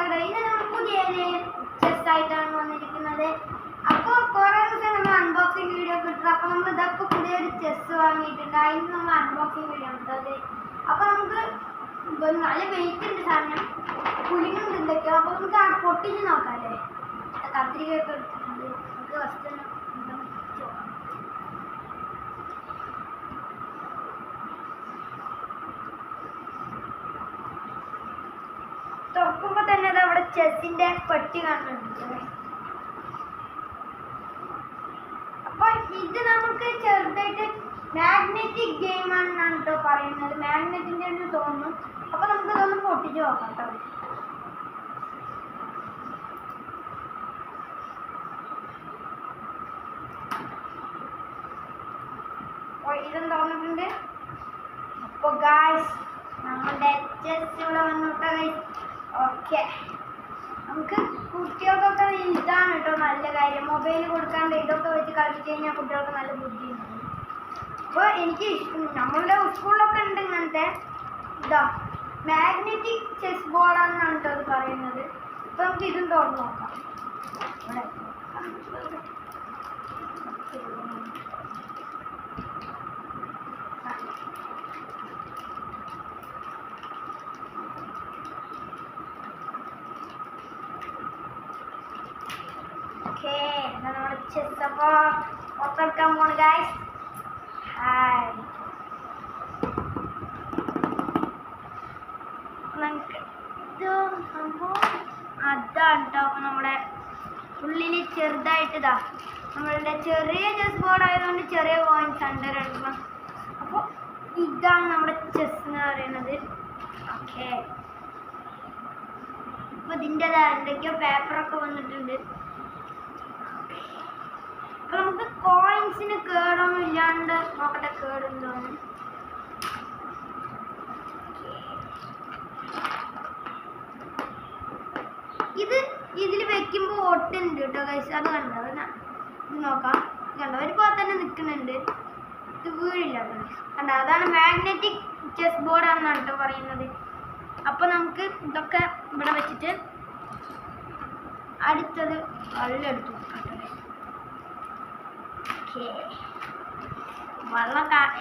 സ്വാഗതം. ഇന്ന് നമ്മൾ പുതിയൊരു ചെസ് ആയിട്ടാണ് വന്നിരിക്കുന്നത്. അപ്പോൾ കുറേ ദിവസം നമ്മൾ അൺബോക്സിങ് വീഡിയോ കിട്ടും. അപ്പോൾ നമ്മൾ ഇതൊക്കെ പുതിയൊരു ചെസ് വാങ്ങിയിട്ടുണ്ട്. അതിന് നമ്മൾ അൺബോക്സിങ് വീഡിയോ എടുത്തത്. അപ്പോൾ നമുക്ക് നല്ല വെയിറ്റ് ഉണ്ട് സാധനം, കുലുങ്ങുന്നുണ്ട് എന്തൊക്കെയോ. അപ്പോൾ നമുക്ക് പൊട്ടിച്ച് നോക്കാം അല്ലേ. കത്തിരിക്കൊക്കെ എടുത്തിട്ടുണ്ട്. നമുക്ക് ഫസ്റ്റ് തുറക്കുമ്പോൾ തന്നെ അവിടെ ചെസ്സിന്റെ പെട്ടി കാണുന്നുണ്ട്. അപ്പൊ ഇത് നമുക്ക് ചെറുതായിട്ട് മാഗ്നറ്റിക് ഗെയിം ആണെന്നാണ് കേട്ടോ പറയുന്നത്. മാഗ്നറ്റിന്റെ ഒന്ന് തോന്നുന്നു. അപ്പൊ നമുക്ക് ഇതൊന്ന് പൊട്ടിച്ച് നോക്കാം കേട്ടോ. ഇതും തോന്നിട്ടുണ്ട്. അപ്പൊ ഗായ്സ് നമ്മുടെ ചെസ് ഇവിടെ വന്നിട്ടോ. ഓക്കെ, നമുക്ക് കുട്ടികൾക്കൊക്കെ ഇതാണ് കേട്ടോ നല്ല കാര്യം. മൊബൈൽ കൊടുക്കാണ്ട് ഇതൊക്കെ വെച്ച് കളിച്ചു കഴിഞ്ഞാൽ കുട്ടികൾക്ക് നല്ല ബുദ്ധിയുണ്ട്. അപ്പോൾ എനിക്ക് നമ്മളുടെ സ്കൂളിലൊക്കെ ഉണ്ട് ഇങ്ങനത്തെ ഇതാ മാഗ്നറ്റിക് ചെസ് ബോർഡാണെന്നാണ് കേട്ടോ അത് പറയുന്നത്. അപ്പോൾ നമുക്ക് ഇതും തുറന്ന് നോക്കാം. ഇവിടെ നമ്മുടെ ചെസ് അപ്പോൾ പുറത്തെടുക്കാൻ പോണ് ഗായ്സ്. ഹായ്, നമുക്ക് ഇത് സംഭവം അതാണ് കേട്ടോ. അപ്പോൾ നമ്മുടെ ഉള്ളിൽ ചെറുതായിട്ട് ഇതാ നമ്മളുടെ ചെറിയ ചെസ് ബോർഡ് ആയതുകൊണ്ട് ചെറിയ കോയിൻസ് ഉണ്ട് രണ്ടെണ്ണം. അപ്പോൾ ഇതാണ് നമ്മുടെ ചെസ് എന്ന് പറയുന്നത്. ഓക്കെ, അപ്പോൾ ഇതിൻ്റെ എന്തൊക്കെയോ പേപ്പറൊക്കെ വന്നിട്ടുണ്ട്. അപ്പൊ നമുക്ക് കോയിൻസിന് കേടൊന്നും ഇല്ലാണ്ട് നോക്കട്ടെ, കേടുണ്ടോന്ന്. ഇതിൽ വെക്കുമ്പോൾ ഒട്ടുണ്ട് കേട്ടോ ഗൈസ്. അത് കണ്ടോ, ഇത് നോക്കാം. കണ്ടോ, ഒരു പോലെ തന്നെ നിൽക്കുന്നുണ്ട്. ഇത് വീഴില്ല കണ്ടോ. അതാണ് മാഗ്നറ്റിക് ചെസ് ബോർഡ് ആണെന്നാണ് കേട്ടോ പറയുന്നത്. അപ്പൊ നമുക്ക് ഇതൊക്കെ ഇവിടെ വെച്ചിട്ട് അടുത്തത് വെള്ളമെടുത്തു നോക്കാം.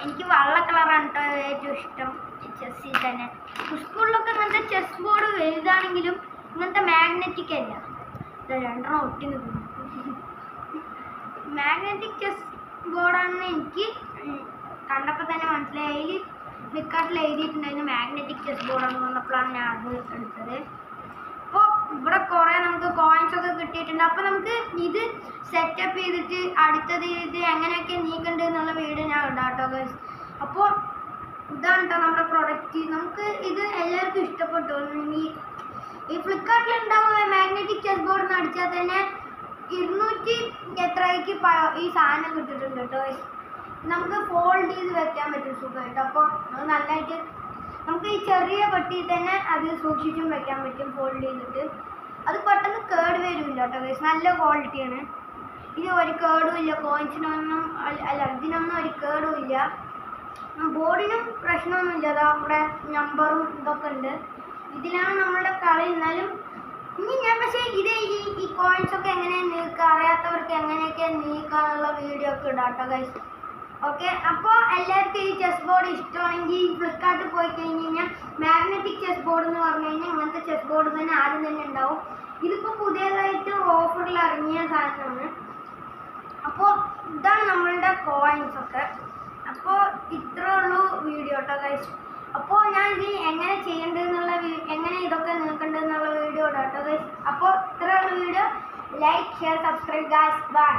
എനിക്ക് വെള്ള കളറാണ് കേട്ടോ ഏറ്റവും ഇഷ്ടം ചെസ്സിൽ തന്നെ. സ്കൂളിലൊക്കെ ഇങ്ങനത്തെ ചെസ് ബോർഡ് വലുതാണെങ്കിലും ഇങ്ങനത്തെ മാഗ്നറ്റിക് അല്ല. രണ്ടെണ്ണം ഒട്ടി നിൽക്കുന്നു. മാഗ്നറ്റിക് ചെസ് ബോർഡാണെന്ന് എനിക്ക് കണ്ടപ്പോൾ തന്നെ മനസ്സിലായി. അതിൽ ഫ്ലിപ്കാർട്ടിൽ എഴുതിയിട്ടുണ്ടായിരുന്നു മാഗ്നറ്റിക് ചെസ് ബോർഡാണെന്ന് പറഞ്ഞപ്പോഴാണ് ഞാൻ അത് എടുത്തത്. അപ്പോൾ ഇവിടെ കുറേ നമുക്ക് കോയിൻസ് ഒക്കെ കിട്ടിയിട്ടുണ്ട്. അപ്പോൾ നമുക്ക് ഇത് സെറ്റപ്പ് ചെയ്തിട്ട് അടുത്തത് ഇത് എങ്ങനെയൊക്കെ നീക്കണ്ട് എന്നുള്ള വീഡിയോ ഞാൻ ഇടാം കേട്ടോ ഗൈസ്. അപ്പോൾ ഇതാണ് കേട്ടോ നമ്മുടെ പ്രൊഡക്റ്റ്. നമുക്ക് ഇത് എല്ലാവർക്കും ഇഷ്ടപ്പെട്ടു. ഈ ഫ്ലിപ്കാർട്ടിൽ ഉണ്ടാവുക മാഗ്നറ്റിക് ചെസ് ബോർഡ് അടിച്ചാൽ തന്നെ 200 എത്രയ്ക്ക് ഈ സാധനം കിട്ടിയിട്ടുണ്ട് കേട്ടോ. നമുക്ക് ഫോൾഡ് ചെയ്ത് വെക്കാൻ പറ്റും സുഖമായിട്ട്. അപ്പോൾ അത് നല്ലതായിട്ട് നമുക്ക് ഈ ചെറിയ പെട്ടിയിൽ തന്നെ അത് സൂക്ഷിച്ചും വെക്കാൻ പറ്റും ഫോൾഡ് ചെയ്തിട്ട്. അത് പെട്ടെന്ന് കേട് വരില്ല കേട്ടോ ഗൈസ്. നല്ല ക്വാളിറ്റിയാണ്. ഇത് ഒരു കേടും ഇല്ല. കോയിൻസിനൊന്നും അല്ല, ഇതിനൊന്നും ഒരു കേടും ഇല്ല. ബോർഡിനും പ്രശ്നമൊന്നുമില്ല. അതാ നമ്മുടെ നമ്പറും ഇതൊക്കെ ഉണ്ട്. ഇതിലാണ് നമ്മളുടെ കളി. എന്നാലും ഇനി ഞാൻ പക്ഷേ ഇത് ഈ കോയിൻസൊക്കെ എങ്ങനെ നീക്കുക, അറിയാത്തവർക്ക് എങ്ങനെയൊക്കെ നീക്കാന്നുള്ള വീഡിയോ ഒക്കെ ഇടാം കേട്ടോ ഗൈസ്. ഓക്കെ, അപ്പോൾ എല്ലാവർക്കും ഈ ചെസ് ബോർഡ് ഇഷ്ടമാണെങ്കിൽ ഫ്ലിപ്കാർട്ടിൽ പോയി കഴിഞ്ഞ് കഴിഞ്ഞാൽ മാഗ്നറ്റിക് ചെസ് ബോർഡ് എന്ന് പറഞ്ഞു കഴിഞ്ഞാൽ ഇങ്ങനത്തെ ചെസ് ബോർഡ് തന്നെ ആദ്യം തന്നെ ഉണ്ടാവും. ഇതിപ്പോൾ പുതിയതായിട്ട് ഓഫറിൽ ഇറങ്ങിയ സാധനമാണ്. അപ്പോൾ ഇതാണ് നമ്മളുടെ കോയിൻസ് ഒക്കെ. അപ്പോൾ ഇത്രേ ഉള്ളൂ വീഡിയോ കേട്ടോ ഗൈസ്. അപ്പോൾ ഞാൻ ഇത് എങ്ങനെ ചെയ്യേണ്ടതെന്നുള്ള എങ്ങനെ ഇതൊക്കെ നീക്കേണ്ടതെന്നുള്ള വീഡിയോ ഇടാം കേട്ടോ ഗൈസ്. അപ്പോൾ ഇത്രേ ഉള്ളൂ video. Like, share, subscribe guys. By.